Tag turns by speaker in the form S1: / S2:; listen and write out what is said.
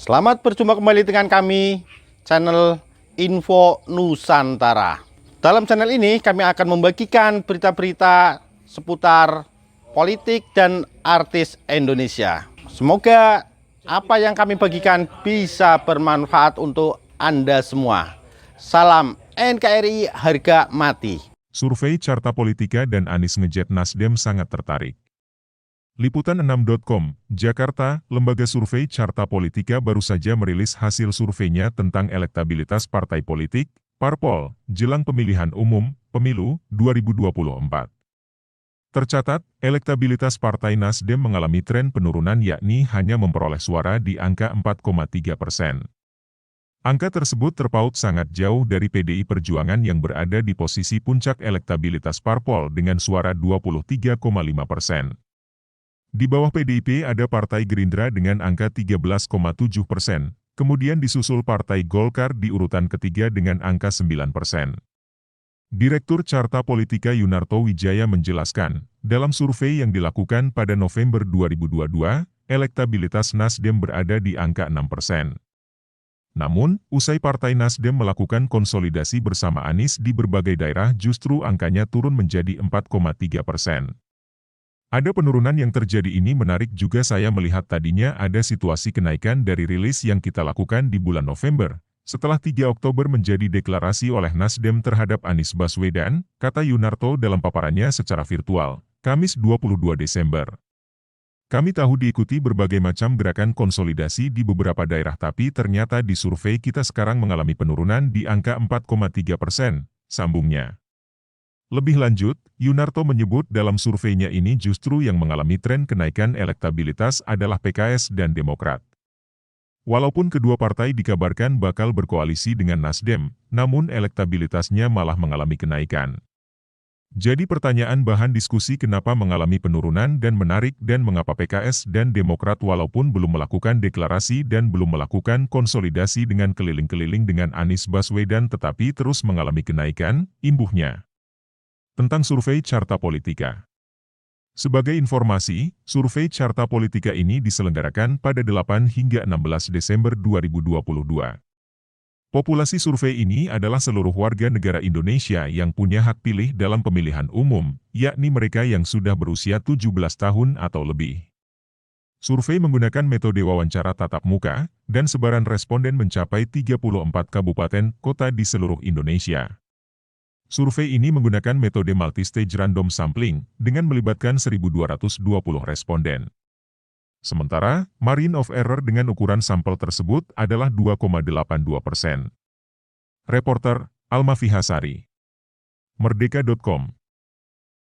S1: Selamat berjumpa kembali dengan kami, channel Info Nusantara. Dalam channel ini kami akan membagikan berita-berita seputar politik dan artis Indonesia. Semoga apa yang kami bagikan bisa bermanfaat untuk Anda semua. Salam NKRI harga mati.
S2: Survei Carta Politika dan Anies ngejet Nasdem sangat tertarik. Liputan6.com, Jakarta, lembaga survei Carta Politika baru saja merilis hasil surveinya tentang elektabilitas partai politik, parpol, jelang pemilihan umum, pemilu, 2024. Tercatat, elektabilitas Partai Nasdem mengalami tren penurunan yakni hanya memperoleh suara di angka 4,3%. Angka tersebut terpaut sangat jauh dari PDI Perjuangan yang berada di posisi puncak elektabilitas parpol dengan suara 23,5%. Di bawah PDIP ada Partai Gerindra dengan angka 13,7%, kemudian disusul Partai Golkar di urutan ketiga dengan angka 9%. Direktur Carta Politika Yunarto Wijaya menjelaskan, dalam survei yang dilakukan pada November 2022, elektabilitas Nasdem berada di angka 6%. Namun, usai Partai Nasdem melakukan konsolidasi bersama Anies di berbagai daerah justru angkanya turun menjadi 4,3%. Ada penurunan yang terjadi ini menarik juga saya melihat tadinya ada situasi kenaikan dari rilis yang kita lakukan di bulan November, setelah 3 Oktober menjadi deklarasi oleh Nasdem terhadap Anies Baswedan, kata Yunarto dalam paparannya secara virtual, Kamis 22 Desember. Kami tahu diikuti berbagai macam gerakan konsolidasi di beberapa daerah tapi ternyata di survei kita sekarang mengalami penurunan di angka 4,3%, sambungnya. Lebih lanjut, Yunarto menyebut dalam surveinya ini justru yang mengalami tren kenaikan elektabilitas adalah PKS dan Demokrat. Walaupun kedua partai dikabarkan bakal berkoalisi dengan Nasdem, namun elektabilitasnya malah mengalami kenaikan. Jadi pertanyaan bahan diskusi kenapa mengalami penurunan dan menarik dan mengapa PKS dan Demokrat walaupun belum melakukan deklarasi dan belum melakukan konsolidasi dengan keliling-keliling dengan Anies Baswedan tetapi terus mengalami kenaikan, imbuhnya. Tentang survei Carta Politika. Sebagai informasi, survei Carta Politika ini diselenggarakan pada 8 hingga 16 Desember 2022. Populasi survei ini adalah seluruh warga negara Indonesia yang punya hak pilih dalam pemilihan umum, yakni mereka yang sudah berusia 17 tahun atau lebih. Survei menggunakan metode wawancara tatap muka, dan sebaran responden mencapai 34 kabupaten kota di seluruh Indonesia. Survei ini menggunakan metode multistage random sampling, dengan melibatkan 1.220 responden. Sementara, margin of error dengan ukuran sampel tersebut adalah 2,82%. Reporter, Alma Vihasari. Merdeka.com